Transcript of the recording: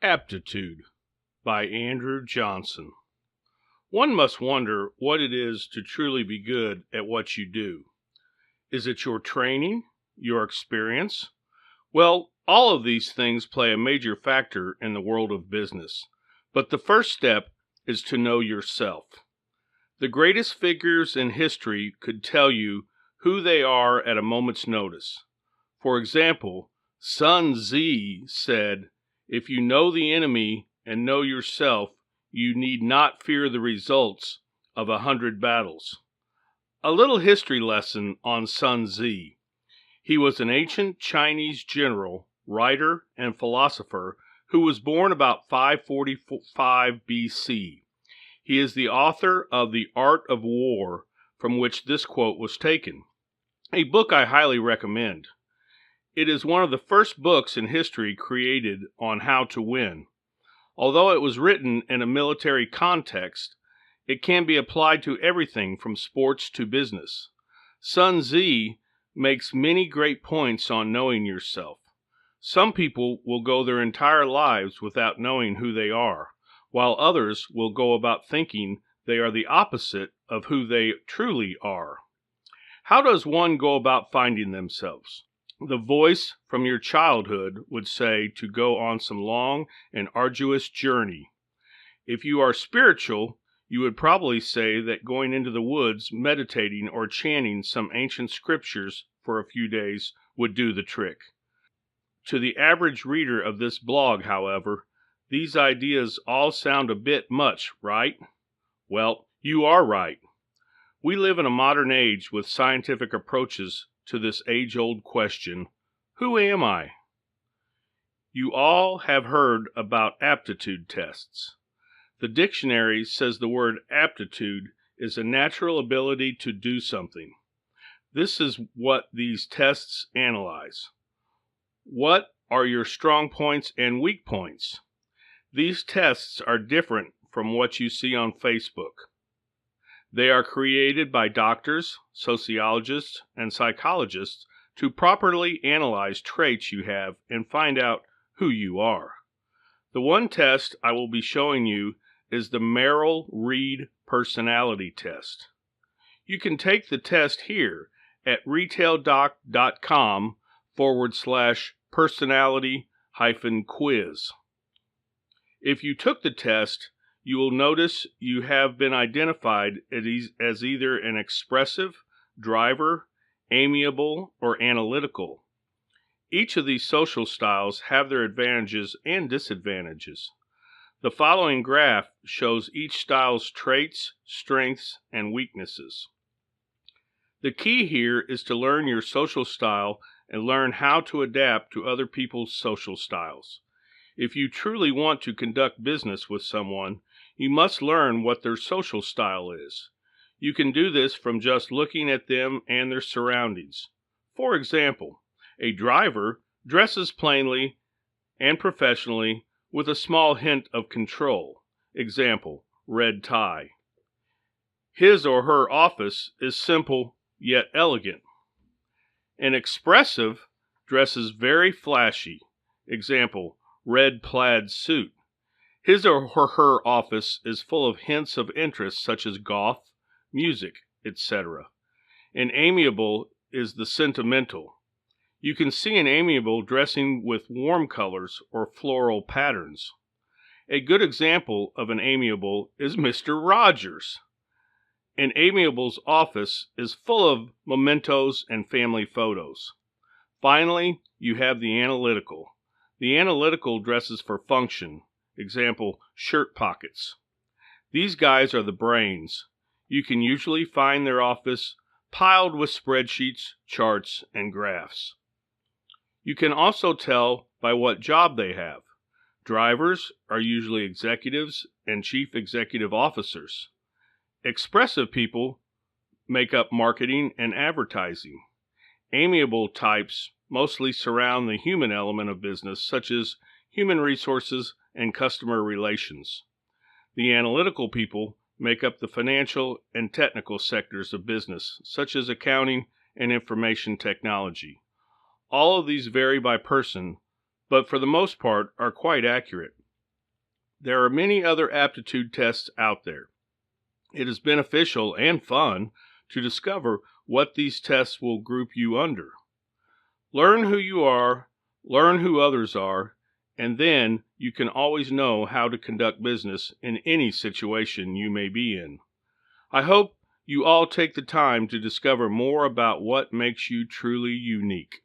Aptitude by Andrew Johnson. One must wonder what it is to truly be good at what you do. Is it your training, your experience? Well, all of these things play a major factor in the world of business. But the first step is to know yourself. The greatest figures in history could tell you who they are at a moment's notice. For example, Sun Tzu said, "If you know the enemy and know yourself, you need not fear the results of 100 battles." A little history lesson on Sun Tzu. He was an ancient Chinese general, writer, and philosopher who was born about 545 BC. He is the author of The Art of War, from which this quote was taken, a book I highly recommend. It is one of the first books in history created on how to win. Although it was written in a military context, it can be applied to everything from sports to business. Sun Tzu makes many great points on knowing yourself. Some people will go their entire lives without knowing who they are, while others will go about thinking they are the opposite of who they truly are. How does one go about finding themselves? The voice from your childhood would say to go on some long and arduous journey. If you are spiritual, you would probably say that going into the woods, meditating, or chanting some ancient scriptures for a few days would do the trick. To the average reader of this blog, however, these ideas all sound a bit much, right? Well, you are right. We live in a modern age with scientific approaches to this age-old question, who am I? You all have heard about aptitude tests. The dictionary says the word aptitude is a natural ability to do something. This is what these tests analyze. What are your strong points and weak points? These tests are different from what you see on Facebook. They are created by doctors, sociologists, and psychologists to properly analyze traits you have and find out who you are. The one test I will be showing you is the Merrill-Reed Personality Test. You can take the test here at retaildoc.com/personality-quiz. If you took the test, you will notice you have been identified as either an expressive, driver, amiable, or analytical. Each of these social styles have their advantages and disadvantages. The following graph shows each style's traits, strengths, and weaknesses. The key here is to learn your social style and learn how to adapt to other people's social styles. If you truly want to conduct business with someone, you must learn what their social style is. You can do this from just looking at them and their surroundings. For example, a driver dresses plainly and professionally with a small hint of control. Example, red tie. His or her office is simple yet elegant. An expressive dresses very flashy. Example, red plaid suit. His or her office is full of hints of interest such as golf, music, etc. An amiable is the sentimental. You can see an amiable dressing with warm colors or floral patterns. A good example of an amiable is Mr. Rogers. An amiable's office is full of mementos and family photos. Finally, you have the analytical. The analytical dresses for function. Example, shirt pockets. These guys are the brains. You can usually find their office piled with spreadsheets, charts, and graphs. You can also tell by what job they have. Drivers are usually executives and chief executive officers. Expressive people make up marketing and advertising. Amiable types mostly surround the human element of business, such as human resources and customer relations. The analytical people make up the financial and technical sectors of business, such as accounting and information technology. All of these vary by person, but for the most part are quite accurate. There are many other aptitude tests out there. It is beneficial and fun to discover what these tests will group you under. Learn who you are, learn who others are, and then you can always know how to conduct business in any situation you may be in. I hope you all take the time to discover more about what makes you truly unique.